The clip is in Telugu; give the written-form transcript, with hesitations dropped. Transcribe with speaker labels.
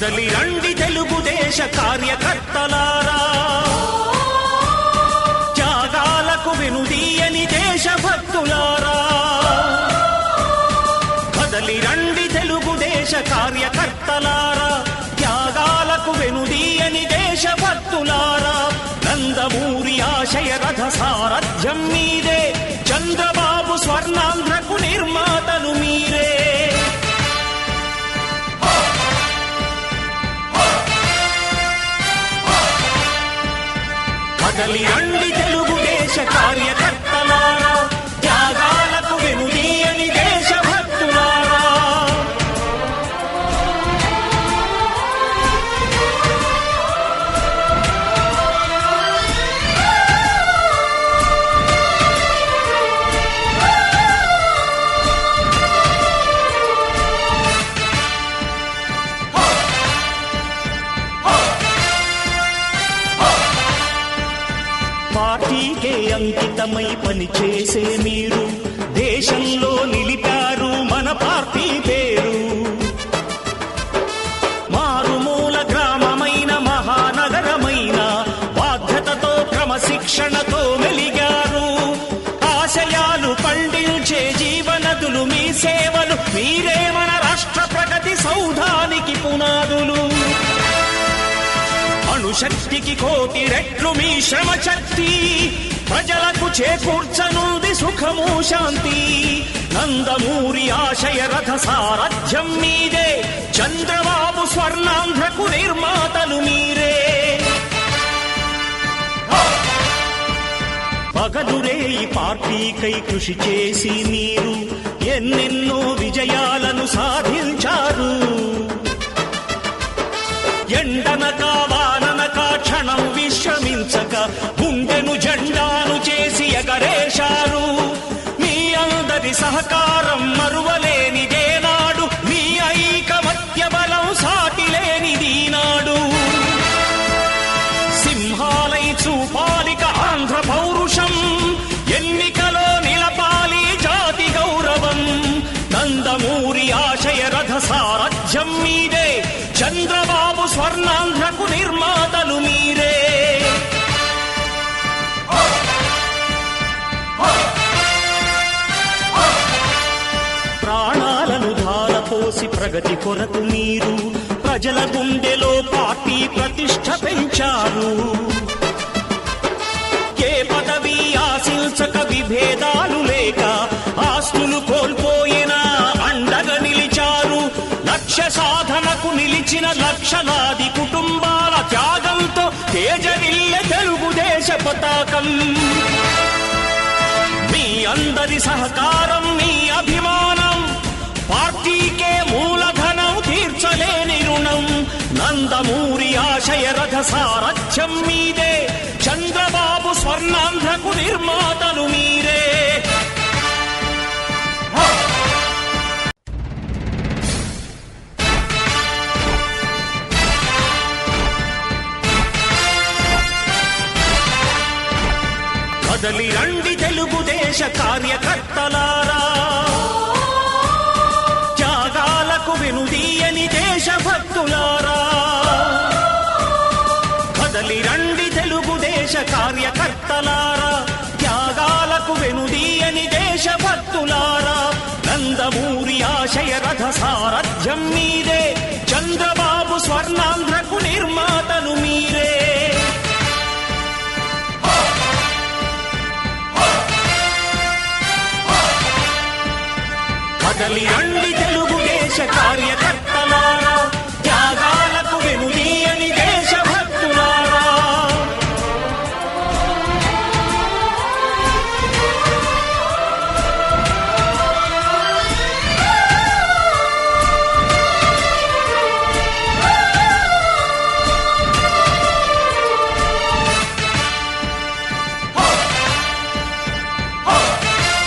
Speaker 1: కదలి రండి తెలుగుదేశ కార్యకర్తలారా, త్యాగాలకు వెనుదీయని దేశభక్తులారా. కదలి రండి తెలుగుదేశ కార్యకర్తలారా, త్యాగాలకు వెనుదీయని దేశభక్తులారా. నందమూరి ఆశయ రథ సారథ్యం మీదే, చంద్రబాబు స్వర్ణాంధ్రకు నిర్మాతలు మీరే. కదలి రండి తెలుగుదేశ కార్యకర్తలారా, త్యాగాలకు వెనుదీయని దేశభక్తులారా. పార్టీకే అంకితమై పనిచేసే మీరు దేశంలో నిలిపారు మన పార్టీ పేరు. మారుమూల గ్రామమైన మహానగరమైన బాధ్యతతో క్రమశిక్షణతో మెలిగారు. ఆశయాలు పండించే జీవనదులు మీ సేవలు, మీరే మన రాష్ట్ర ప్రగతి సౌధానికి పునాదులు. అణుశక్తికి కోటి రెట్లు మీ శ్రమ శక్తి, ప్రజలకు చేకూర్చనుంది సుఖము శాంతి. నందమూరి ఆశయ రథ సారథ్యం మీదే, చంద్రబాబు స్వర్ణాంధ్రకు నిర్మాతలు మీరే. పగలురే ఈ పార్టీకై కృషి చేసి మీరు ఎన్నెన్నో విజయాలను సాధించారు. ఎండనక వాననక క్షణం విశ్రమించక గుండెను జెండాను చేసి ఎగరేశారు. మీ అందరి సహకారం మరువలేనిదేనాడు, మీ ఐకమత్య బలం సాటిలేనిదీనాడు. సింహాలై చూపాలిక ఆంధ్ర పౌరుషం, ఎన్నికలో నిలపాలి జాతి గౌరవం. నందమూరి ఆశయ రథ సారథ్యం మీదే, చంద్రబాబు స్వర్ణాంధ్రకు నిర్మాతలు మీరే. ప్రాణాలను ధారపోసి ప్రగతి కొరకు మీరు ప్రజల గుండెలో పార్టీ ప్రతిష్ఠ పెంచారు. ఏ పదవి ఆశించక విభేదాలు లేక ఆస్తులు కోల్పోయినా అండగా నిలిచారు. లక్ష్య సాధనకు నిలిచిన లక్షలాది కుటుంబాల త్యాగంతో తేజరిల్లె తెలుగుదేశ పతాకం. మీ అందరి సహకారం, మీ అభిమానం, పార్టీకే మూలధనం, తీర్చలేని రుణం. నందమూరి ఆశయ రథ సారథ్యం మీదే, చంద్రబాబు స్వర్ణాంధ్రకు నిర్మాతలు మీరే. కదలి రండి తెలుగుదేశ కార్యకర్తలారా, త్యాగాలకు వెనుదీయని దేశభక్తులారా. కదలి రండి తెలుగుదేశ కార్యకర్తలారా,